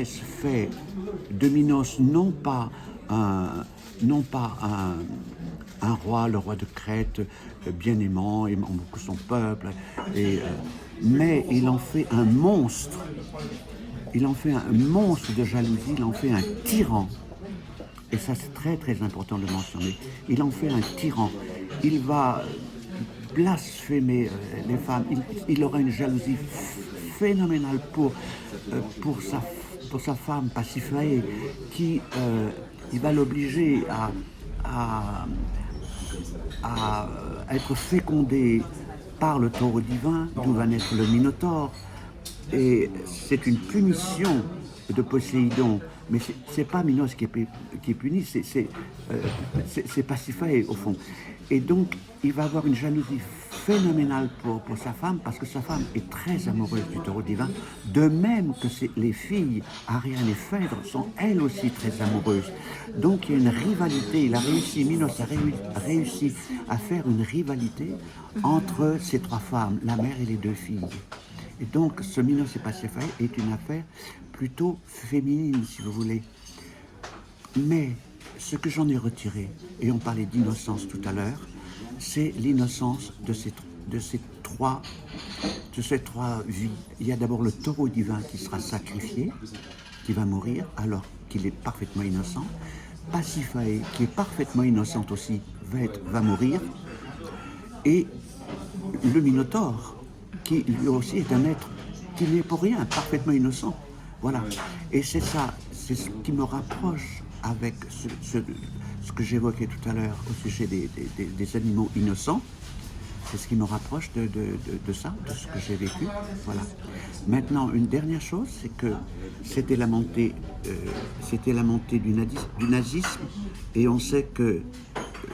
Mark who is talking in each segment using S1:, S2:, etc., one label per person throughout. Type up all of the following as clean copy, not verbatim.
S1: fait de Minos non pas un roi, le roi de Crète, bien aimant, aimant beaucoup son peuple, mais il en fait un monstre. Il en fait un monstre de jalousie, il en fait un tyran. Et ça, c'est très très important de le mentionner. Il en fait un tyran. Il va blasphémer les femmes. Il aura une jalousie phénoménale pour, sa, pour sa femme Pasiphae, qui il va l'obliger à, à être fécondée par le taureau divin, d'où va naître le Minotaure. Et c'est une punition de Poséidon. Mais c'est pas Minos qui est puni, c'est Pasiphae au fond. Et donc, il va avoir une jalousie phénoménale pour sa femme, parce que sa femme est très amoureuse du taureau divin, de même que les filles, Ariane et Phèdre, sont elles aussi très amoureuses. Donc, il y a une rivalité. Minos a réussi à faire une rivalité entre ces trois femmes, la mère et les deux filles. Et donc, ce Minos et Pasiphae est une affaire plutôt féminine, si vous voulez. Mais ce que j'en ai retiré, et on parlait d'innocence tout à l'heure, c'est l'innocence de ces trois vies. Il y a d'abord le taureau divin qui sera sacrifié, qui va mourir alors qu'il est parfaitement innocent. Pasiphae, qui est parfaitement innocente aussi, va mourir. Et le Minotaure, qui lui aussi est un être qui n'est pour rien, parfaitement innocent. Voilà. Et c'est ça, c'est ce qui me rapproche avec ce que j'évoquais tout à l'heure au sujet des animaux innocents. C'est ce qui me rapproche de ça, de ce que j'ai vécu. Voilà. Maintenant, une dernière chose, c'est que c'était la montée du nazisme, et on sait que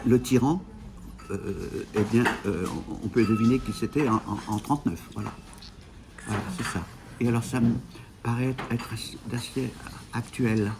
S1: le tyran, eh bien, on peut deviner qui c'était en 1939. Voilà, c'est ça. Et alors, ça me paraît être assez actuel.